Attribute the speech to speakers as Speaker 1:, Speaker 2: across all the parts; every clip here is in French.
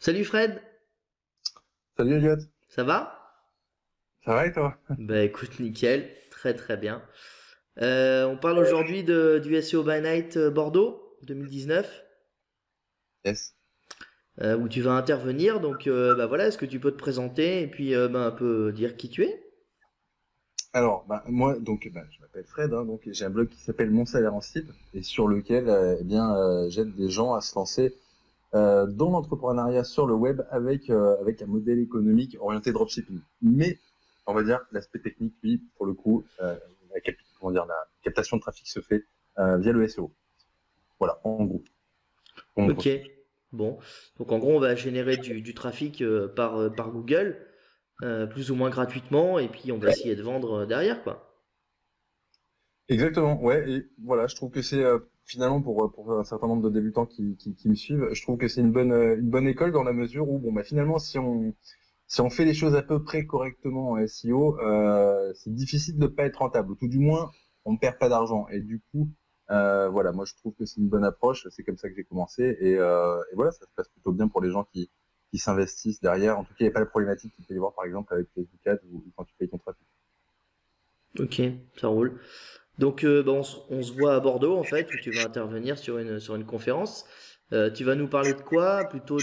Speaker 1: Salut Fred,
Speaker 2: Salut Elliot,
Speaker 1: ça va?
Speaker 2: ça va et toi?
Speaker 1: Bah écoute, nickel, très très bien. On parle aujourd'hui du SEO by Night Bordeaux 2019,
Speaker 2: Yes.
Speaker 1: où tu vas intervenir. Donc bah voilà, est-ce que tu peux te présenter et puis bah, un peu dire qui tu es?
Speaker 2: Alors, moi, je m'appelle Fred, hein, donc j'ai un blog qui s'appelle Mon Salaire en Slip et sur lequel, j'aide des gens à se lancer dans l'entrepreneuriat sur le web avec un modèle économique orienté dropshipping. Mais, on va dire, l'aspect technique, lui, pour le coup, la captation de trafic se fait via le SEO. Voilà, en gros, pour mon
Speaker 1: Ok,
Speaker 2: profil.
Speaker 1: bon. Donc en gros, on va générer du trafic par Google, plus ou moins gratuitement, et puis on va essayer de vendre derrière, quoi.
Speaker 2: Exactement, ouais, et voilà, je trouve que c'est finalement pour un certain nombre de débutants qui me suivent, je trouve que c'est une bonne école dans la mesure où bon bah finalement si on fait les choses à peu près correctement en SEO, c'est difficile de pas être rentable, ou tout du moins on ne perd pas d'argent. Et du coup, voilà, moi je trouve que c'est une bonne approche, c'est comme ça que j'ai commencé, et voilà, ça se passe plutôt bien pour les gens qui s'investissent derrière. En tout cas, il n'y a pas la problématique qu'il peut y avoir par exemple avec Facebook Ads ou quand tu payes ton trafic.
Speaker 1: Ok, ça roule. Donc, bah, on se voit à Bordeaux, en fait, où tu vas intervenir sur une conférence. Tu vas nous parler de quoi? Plutôt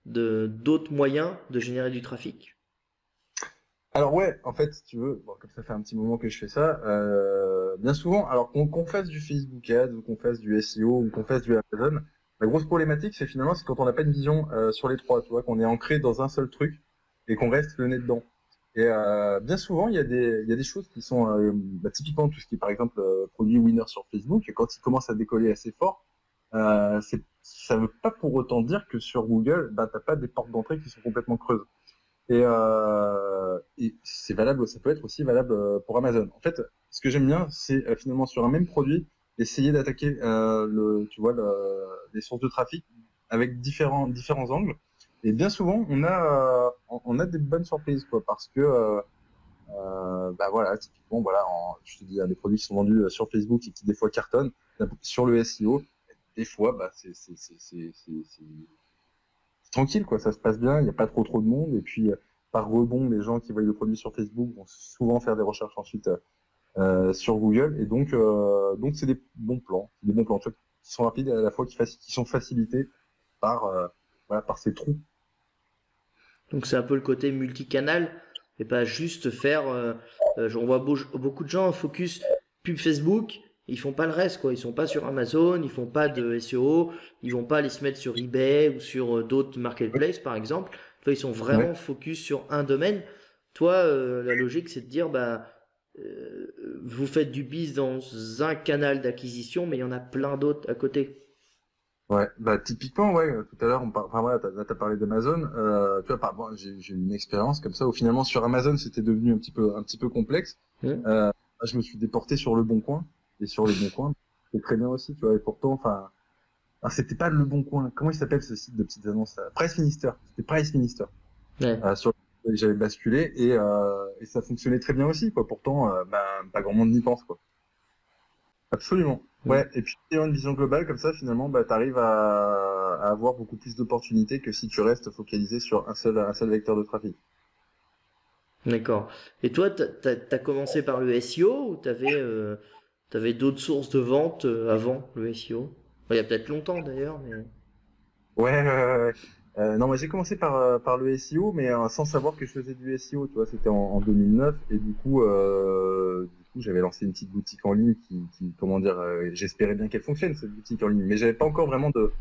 Speaker 1: d'autres moyens de générer du trafic?
Speaker 2: Alors ouais, en fait, si tu veux, bon, comme ça fait un petit moment que je fais ça, bien souvent, alors qu'on fasse du Facebook Ads ou qu'on fasse du SEO ou qu'on fasse du Amazon, la grosse problématique, c'est quand on n'a pas une vision sur les trois, tu vois, qu'on est ancré dans un seul truc et qu'on reste le nez dedans. Et bien souvent, il y a des choses qui sont, typiquement tout ce qui est par exemple produit winner sur Facebook, et quand il commence à décoller assez fort, ça veut pas pour autant dire que sur Google, bah, t'as pas des portes d'entrée qui sont complètement creuses. Et c'est valable, ça peut être aussi valable pour Amazon. En fait, ce que j'aime bien, c'est finalement sur un même produit, essayer d'attaquer les sources de trafic avec différents angles. Et bien souvent, on a des bonnes surprises, quoi, parce que bah voilà, typiquement, voilà, je te dis, il y a des produits qui sont vendus sur Facebook et qui des fois cartonnent sur le SEO. Des fois, bah, c'est tranquille, quoi, ça se passe bien, il n'y a pas trop de monde, et puis par rebond, les gens qui voient le produit sur Facebook vont souvent faire des recherches ensuite sur Google, et donc c'est des bons plans, tu vois, qui sont rapides et à la fois qui sont facilités par, voilà, par ces trous.
Speaker 1: Donc, c'est un peu le côté multicanal, et pas juste faire. On voit beaucoup de gens focus pub Facebook, ils font pas le reste, quoi. Ils sont pas sur Amazon, ils font pas de SEO, ils vont pas aller se mettre sur eBay ou sur d'autres marketplaces, par exemple. Toi, ils sont
Speaker 2: Ouais.
Speaker 1: vraiment focus sur un domaine. Toi, la logique, c'est de dire, bah, vous faites du biz dans un canal d'acquisition, mais il y en a plein d'autres à côté.
Speaker 2: Ouais, bah typiquement, ouais, tout à l'heure, enfin voilà, t'as parlé d'Amazon, tu vois, j'ai eu une expérience comme ça où finalement sur Amazon c'était devenu un petit peu complexe.
Speaker 1: Hmm.
Speaker 2: Je me suis déporté sur Le Bon Coin, et sur Le Bon Coin, c'est très bien aussi, tu vois, et pourtant, enfin, alors, c'était pas Le Bon Coin. Comment il s'appelle ce site de petites annonces là? Price Minister. C'était Price Minister.
Speaker 1: Ouais.
Speaker 2: Sur lequel j'avais basculé et ça fonctionnait très bien aussi, quoi. Pourtant, pas grand monde n'y pense, quoi. Absolument.
Speaker 1: Hmm.
Speaker 2: Ouais. Et puis, ayant une vision globale comme ça, finalement, bah, t'arrives à avoir beaucoup plus d'opportunités que si tu restes focalisé sur un seul vecteur de trafic.
Speaker 1: D'accord. Et toi, t'as commencé par le SEO ou t'avais d'autres sources de vente avant le SEO? Bon, il y a peut-être longtemps d'ailleurs, mais...
Speaker 2: Ouais. Non, moi j'ai commencé par le SEO, mais sans savoir que je faisais du SEO, tu vois, c'était en 2009, et du coup, j'avais lancé une petite boutique en ligne comment dire, j'espérais bien qu'elle fonctionne cette boutique en ligne, mais j'avais pas encore vraiment de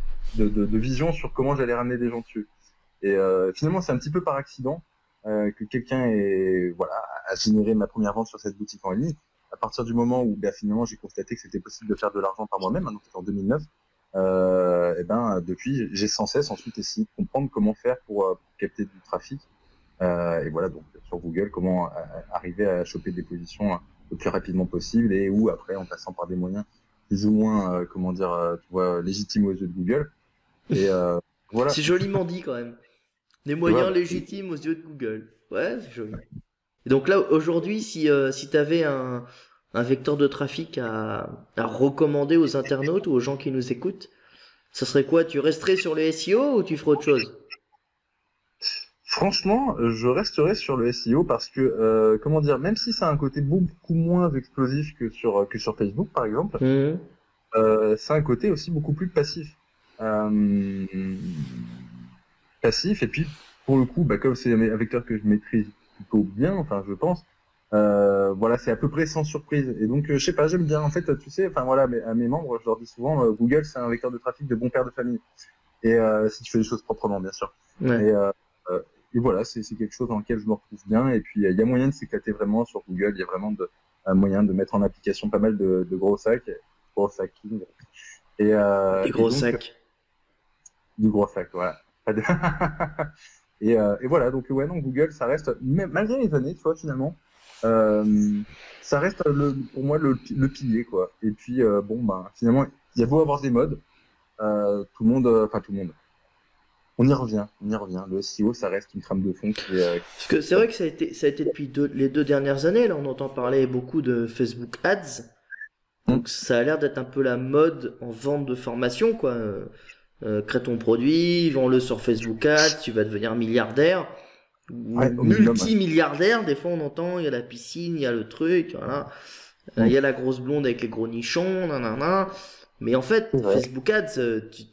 Speaker 2: vision sur comment j'allais ramener des gens dessus. Et finalement, c'est un petit peu par accident que voilà, a généré ma première vente sur cette boutique en ligne. À partir du moment où, finalement, j'ai constaté que c'était possible de faire de l'argent par moi-même, hein, donc c'était en 2009. Et depuis, j'ai sans cesse ensuite essayé de comprendre comment faire pour capter du trafic. Et voilà, donc sur Google, comment arriver à choper des positions le plus rapidement possible et où après, en passant par des moyens plus ou moins, tu vois, légitimes aux yeux de Google. Et voilà,
Speaker 1: C'est joliment dit quand même. Des
Speaker 2: tu vois,
Speaker 1: moyens légitimes aux yeux de Google. Ouais, c'est joli. Et donc là, aujourd'hui, si t'avais un vecteur de trafic à recommander aux internautes ou aux gens qui nous écoutent, ça serait quoi? Tu resterais sur le SEO ou tu ferais autre chose?
Speaker 2: Franchement, je resterai sur le SEO parce que, comment dire, même si ça a un côté beaucoup moins explosif que sur Facebook, par exemple,
Speaker 1: Mhm.
Speaker 2: ça a un côté aussi beaucoup plus passif. Euh, Passif, et puis, pour le coup, bah, comme c'est un vecteur que je maîtrise plutôt bien, enfin, je pense, voilà, c'est à peu près sans surprise. Et donc, je sais pas, j'aime bien. En fait, tu sais, enfin, voilà, à mes membres, je leur dis souvent, Google, c'est un vecteur de trafic de bon père de famille. Et si tu fais les choses proprement, bien sûr. Et,
Speaker 1: Ouais.
Speaker 2: euh, et voilà, c'est quelque chose dans lequel je me retrouve bien. Et puis, il y a moyen de s'éclater vraiment sur Google. Il y a vraiment un moyen de mettre en application pas mal de gros sacs, gros hacking.
Speaker 1: Des
Speaker 2: Et
Speaker 1: gros
Speaker 2: donc,
Speaker 1: sacs.
Speaker 2: du gros sac, voilà. Pas de- et voilà, donc ouais, non, Google, ça reste, même, malgré les années, tu vois, finalement, euh, ça reste pour moi le pilier, quoi. Et puis, bon, ben, finalement, il y a beau avoir des modes, tout le monde, enfin tout le monde. On y revient, on y revient. Le SEO, ça reste une trame de fond
Speaker 1: Parce que c'est vrai que ça a été depuis les 2 dernières années, là, on entend parler beaucoup de Facebook Ads. Donc ça a l'air d'être un peu la mode en vente de formation, quoi. Crée ton produit, vends-le sur Facebook Ads, tu vas devenir milliardaire. Ou
Speaker 2: ouais, au minimum, ouais.
Speaker 1: multimilliardaire, des fois on entend, il y a la piscine, il y a le truc, voilà. Il y a la grosse blonde avec les gros nichons, nanana. Mais en
Speaker 2: C'est
Speaker 1: fait,
Speaker 2: vrai.
Speaker 1: Facebook Ads,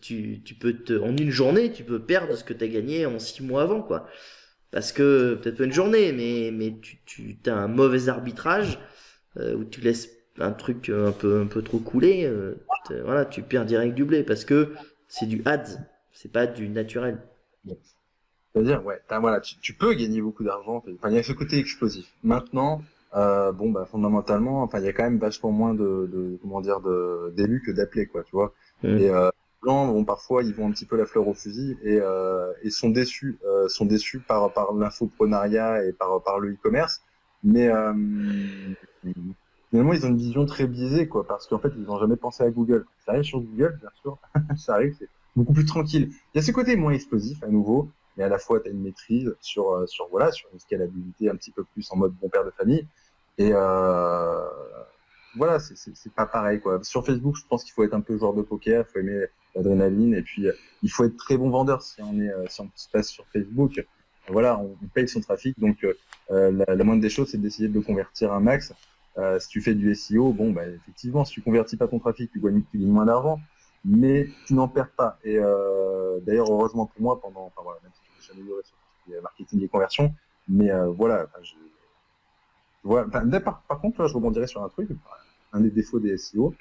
Speaker 1: tu peux en une journée, tu peux perdre ce que tu as gagné en 6 mois avant, quoi. Parce que, peut-être pas une journée, mais tu as un mauvais arbitrage, où tu laisses un truc un peu trop couler, voilà, tu perds direct du blé, parce que c'est du ads, c'est pas du naturel.
Speaker 2: Bon. C'est-à-dire, ouais, voilà, tu peux gagner beaucoup d'argent. Enfin, il y a ce côté explosif. Maintenant, bon, bah, fondamentalement, enfin, il y a quand même vachement moins comment dire, d'élus que d'appelés, quoi, tu vois. Et
Speaker 1: Mm.
Speaker 2: les gens, bon, parfois, ils vont un petit peu la fleur au fusil et sont déçus par l'infoprenariat et par le e-commerce. Mais finalement, ils ont une vision très biaisée, quoi, parce qu'en fait, ils n'ont jamais pensé à Google. Ça arrive sur Google, bien sûr, ça arrive, c'est beaucoup plus tranquille. Il y a ce côté moins explosif, à nouveau, mais à la fois tu as une maîtrise voilà, sur une scalabilité un petit peu plus en mode bon père de famille. Et voilà, c'est pas pareil, quoi. Sur Facebook, je pense qu'il faut être un peu joueur de poker, il faut aimer l'adrénaline, et puis il faut être très bon vendeur si on se passe sur Facebook. Voilà, on paye son trafic, donc la moindre des choses, c'est d'essayer de le convertir un max. Si tu fais du SEO, bon, bah, effectivement, si tu convertis pas ton trafic, tu gagnes moins d'argent, mais tu n'en perds pas. Et d'ailleurs, heureusement pour moi, enfin voilà, même si je me suis amélioré sur tout ce qui est marketing et conversion, mais voilà, enfin, voilà, enfin, par contre, là, je rebondirais sur un truc, un des défauts des SEO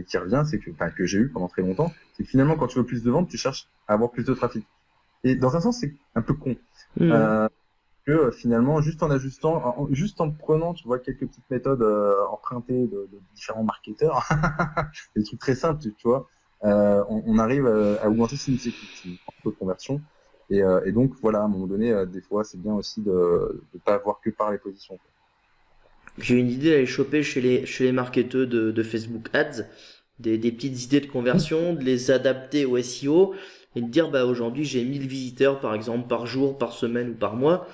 Speaker 2: qui revient, c'est que j'ai eu pendant très longtemps, c'est que finalement, quand tu veux plus de ventes, tu cherches à avoir plus de trafic. Et dans un sens, c'est un peu con.
Speaker 1: Mm.
Speaker 2: Euh, que finalement, juste en ajustant, juste en prenant, tu vois, quelques petites méthodes empruntées de différents marketeurs, des trucs très simples, tu vois, on arrive à augmenter significativement le taux de conversion. Et donc, voilà, à un moment donné, des fois, c'est bien aussi de ne pas avoir que par les positions.
Speaker 1: J'ai une idée d'aller choper chez les marketeurs de Facebook Ads des petites idées de conversion, de les adapter au SEO et de dire bah aujourd'hui j'ai 1000 visiteurs par exemple par jour, par semaine ou par mois.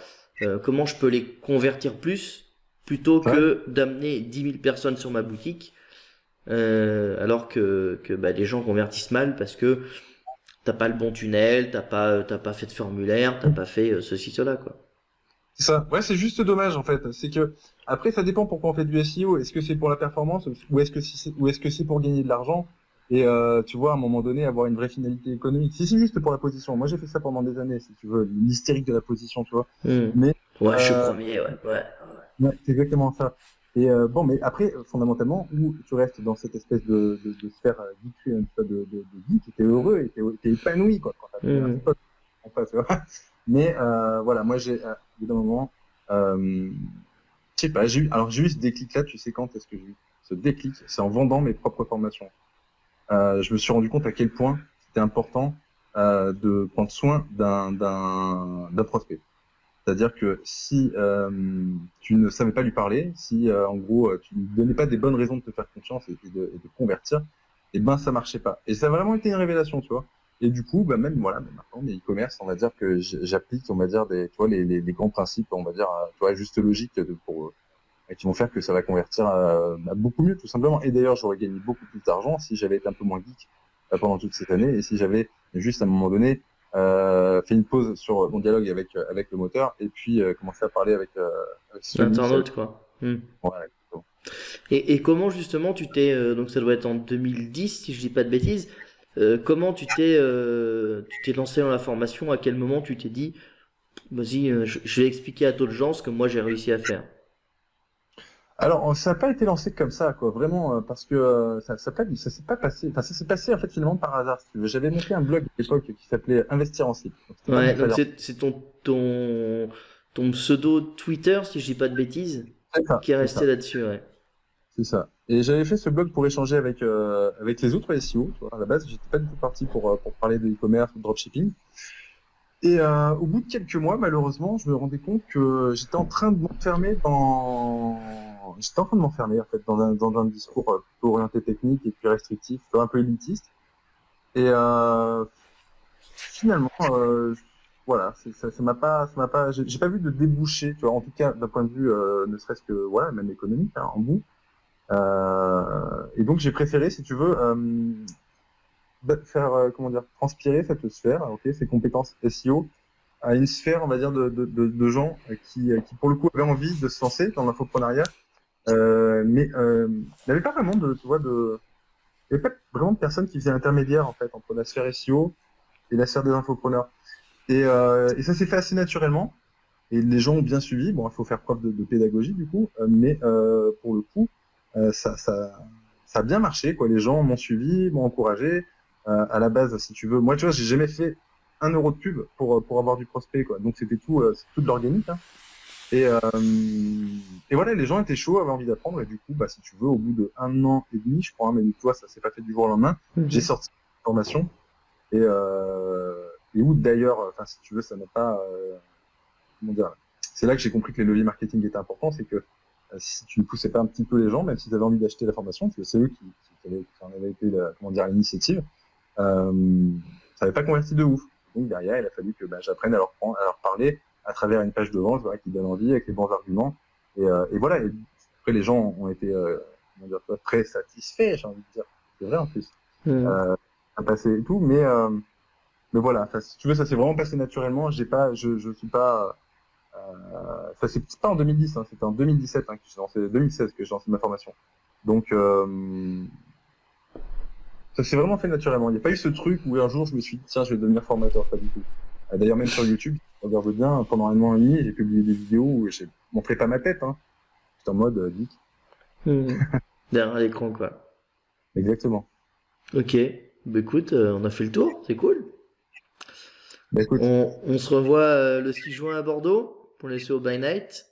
Speaker 1: Comment je peux les convertir plus plutôt
Speaker 2: Ouais,
Speaker 1: que d'amener 10 000 personnes sur ma boutique, alors que bah, les gens convertissent mal parce que t'as pas le bon tunnel, t'as pas fait de formulaire, t'as pas fait ceci, cela quoi.
Speaker 2: c'est ça. Ouais, c'est juste dommage en fait. C'est que après, ça dépend pourquoi on fait du SEO. Est-ce que c'est pour la performance ou est-ce que c'est pour gagner de l'argent? Et tu vois, à un moment donné, avoir une vraie finalité économique. Si c'est juste pour la position. Moi, j'ai fait ça pendant des années, si tu veux, l'hystérique de la position, tu vois.
Speaker 1: Hmm.
Speaker 2: Mais
Speaker 1: Ouais, je suis
Speaker 2: euh,
Speaker 1: premier, ouais, ouais.
Speaker 2: ouais, c'est exactement ça. Et bon, mais après, fondamentalement, où tu restes dans cette espèce de sphère geek, de geek, t'es heureux et t'es épanoui quoi, quand t'as trouvé un
Speaker 1: Hmm.
Speaker 2: spot en face. Tu vois. Mais voilà, moi j'ai, au bout d'un moment, je sais pas, j'ai eu ce déclic-là. Tu sais quand est-ce que j'ai eu ce déclic? C'est en vendant mes propres formations. Je me suis rendu compte à quel point c'était important de prendre soin d'un prospect. C'est-à-dire que si tu ne savais pas lui parler, si en gros tu ne donnais pas des bonnes raisons de te faire confiance et de convertir, et ben ça marchait pas. Et ça a vraiment été une révélation, tu vois. Et du coup, bah même voilà, même maintenant, mes e-commerce, on va dire que j'applique, on va dire tu vois, les grands principes, on va dire, tu vois, juste logique et qui vont faire que ça va convertir beaucoup mieux, tout simplement. Et d'ailleurs, j'aurais gagné beaucoup plus d'argent si j'avais été un peu moins geek pendant toutes ces années et si j'avais juste à un moment donné fait une pause sur mon dialogue avec le moteur, et puis commencé à parler avec Sony.
Speaker 1: L'internaute, quoi.
Speaker 2: Voilà.
Speaker 1: Et comment justement tu t'es, donc ça doit être en 2010 si je dis pas de bêtises, comment tu t'es lancé dans la formation, à quel moment tu t'es dit, vas-y, je vais expliquer à d'autres gens ce que moi j'ai réussi à faire.
Speaker 2: Alors, ça n'a pas été lancé comme ça, quoi, vraiment, parce que ça s'est pas passé, enfin, ça s'est passé en fait finalement par hasard. Si tu veux. J'avais monté un blog à l'époque qui s'appelait Investir en slip. Donc, c'était pas
Speaker 1: Ouais,
Speaker 2: mon
Speaker 1: donc
Speaker 2: salaire.
Speaker 1: c'est ton pseudo Twitter si je dis pas de bêtises,
Speaker 2: C'est ça,
Speaker 1: qui est
Speaker 2: c'est
Speaker 1: resté
Speaker 2: ça,
Speaker 1: là-dessus, ouais.
Speaker 2: c'est ça. Et j'avais fait ce blog pour échanger avec les autres SEO. Tu vois. À la base, j'étais pas du tout parti pour parler de e-commerce ou de dropshipping. Et au bout de quelques mois, malheureusement, je me rendais compte que j'étais en train de m'enfermer j'étais en train de m'enfermer en fait dans un discours plutôt orienté technique et puis restrictif, un peu élitiste. Et finalement, voilà, ça m'a pas, j'ai pas vu de débouché, tu vois, en tout cas d'un point de vue, ne serait-ce que, voilà, même économique, hein, en bout. Et donc j'ai préféré, si tu veux, faire, comment dire, transpirer cette sphère, ok, ces compétences SEO à une sphère, on va dire, de gens qui pour le coup avaient envie de se lancer dans l'infoprenariat, mais n'avaient pas vraiment tu vois, il n'y avait pas vraiment de personnes qui faisaient l'intermédiaire en fait entre la sphère SEO et la sphère des infopreneurs. Et ça s'est fait assez naturellement. Et les gens ont bien suivi. Bon, il faut faire preuve de pédagogie du coup, mais pour le coup, ça a bien marché, quoi. Les gens m'ont suivi, m'ont encouragé. À la base, si tu veux, moi, tu vois, j'ai jamais fait 1 euro de pub pour avoir du prospect, quoi. Donc c'était c'est tout de l'organique. Hein. Et, euh, et voilà, les gens étaient chauds, avaient envie d'apprendre. Et du coup, bah, si tu veux, au bout d'1 an et demi, je crois, hein, mais tu vois, ça s'est pas fait du jour au lendemain. J'ai
Speaker 1: Mhm.
Speaker 2: sorti une formation et où d'ailleurs, enfin, si tu veux, ça n'a pas, comment dire, c'est là que j'ai compris que les leviers marketing étaient importants, c'est que si tu ne poussais pas un petit peu les gens, même s'ils avaient envie d'acheter la formation, parce que c'est eux qui en avaient été, comment dire, l'initiative, ça n'avait pas converti de ouf. Donc derrière, il a fallu que j'apprenne à leur parler à travers une page de vente, voilà, qui donne envie, avec les bons arguments. Et voilà. Et après, les gens ont été, comment dire, très satisfaits, j'ai envie de dire. C'est vrai en plus.
Speaker 1: Mhm.
Speaker 2: À passer et tout, mais voilà. Si tu veux, ça s'est vraiment passé naturellement. Je suis pas ça c'est pas en 2010, hein, c'était en 2017 que j'ai lancé, 2016 que j'ai lancé ma formation. Donc ça s'est vraiment fait naturellement. Il n'y a pas eu ce truc où un jour je me suis dit tiens je vais devenir formateur, pas du tout. D'ailleurs même sur YouTube, je regarde bien, pendant 1 an et demi, j'ai publié des vidéos où je montrais pas ma tête. Hein. J'étais en mode geek.
Speaker 1: Mhm. Derrière l'écran, quoi.
Speaker 2: Exactement.
Speaker 1: Ok, bah écoute, on a fait le tour, c'est cool.
Speaker 2: Bah écoute,
Speaker 1: On se revoit le 6 juin à Bordeaux pour les SEO by Night,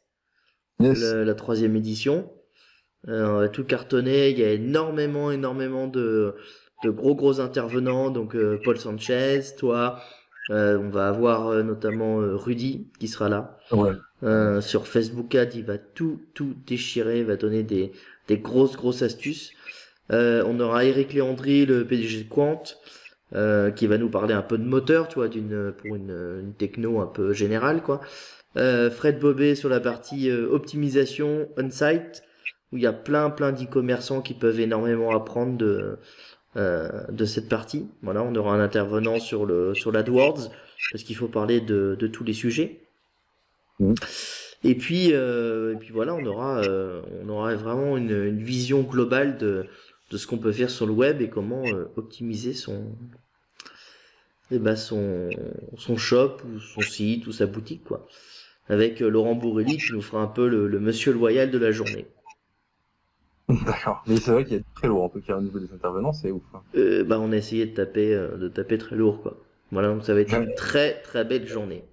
Speaker 2: yes.
Speaker 1: la troisième édition. On va tout cartonner, il y a énormément de gros intervenants, donc Paul Sanchez, toi, on va avoir notamment Rudy qui sera là.
Speaker 2: Ouais. Ouais.
Speaker 1: Sur Facebook Ads, il va tout déchirer, il va donner des grosses astuces. On aura Eric Léandri, le PDG de Quant, qui va nous parler un peu de moteur, tu vois, pour une techno un peu générale, quoi. Fred Bobet sur la partie optimisation on-site, où il y a plein d'e-commerçants qui peuvent énormément apprendre de cette partie. Voilà, on aura un intervenant sur l'AdWords, parce qu'il faut parler de tous les sujets.
Speaker 2: Mhm.
Speaker 1: Et puis voilà, on aura vraiment une vision globale de ce qu'on peut faire sur le web et comment optimiser son shop ou son site ou sa boutique, quoi. Avec Laurent Bourrelli qui nous fera un peu le monsieur loyal de la journée.
Speaker 2: D'accord. Mais c'est vrai qu'il y a très lourd en tout cas au niveau des intervenants, c'est ouf. Hein.
Speaker 1: On a essayé de taper très lourd, quoi. Voilà, donc ça va être une très belle journée.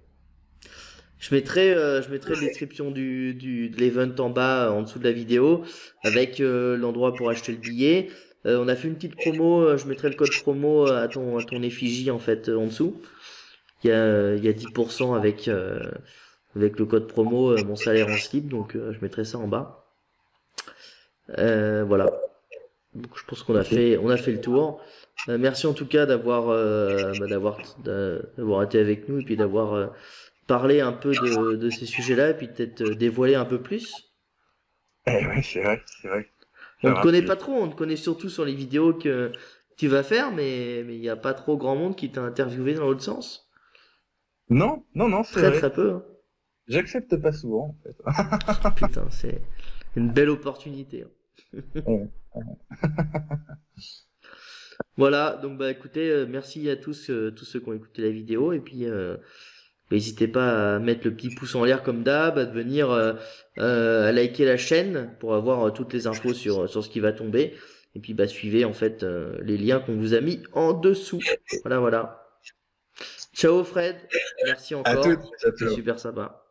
Speaker 1: Je mettrai la description de l'event en bas, en dessous de la vidéo, avec l'endroit pour acheter le billet. On a fait une petite promo, je mettrai le code promo à ton effigie, en fait, en dessous. Il y a 10% avec le code promo, mon salaire en slip, donc je mettrai ça en bas. Voilà. Donc, je pense
Speaker 2: Ok.
Speaker 1: on a fait le tour. Merci en tout cas d'avoir été avec nous et puis d'avoir parlé un peu de ces sujets-là et puis peut-être dévoilé un peu plus.
Speaker 2: Ouais, c'est vrai, c'est vrai.
Speaker 1: On
Speaker 2: Ça
Speaker 1: te connaît
Speaker 2: marche.
Speaker 1: pas trop, on te connaît surtout sur les vidéos que tu vas faire, mais il n'y a pas trop grand monde qui t'a interviewé dans l'autre sens.
Speaker 2: Non, non, non, c'est
Speaker 1: Très
Speaker 2: vrai.
Speaker 1: très peu. Hein.
Speaker 2: J'accepte pas souvent, en fait.
Speaker 1: Putain, c'est une belle opportunité. Hein.
Speaker 2: Ouais.
Speaker 1: Voilà, donc bah écoutez, merci à tous ceux qui ont écouté la vidéo et puis n'hésitez pas à mettre le petit pouce en l'air comme d'hab, à venir à liker la chaîne pour avoir toutes les infos sur ce qui va tomber et puis bah suivez en fait les liens qu'on vous a mis en dessous. Voilà, voilà. Ciao Fred, merci
Speaker 2: À toutes.
Speaker 1: encore,
Speaker 2: Ciao,
Speaker 1: c'était
Speaker 2: ciao.
Speaker 1: super sympa.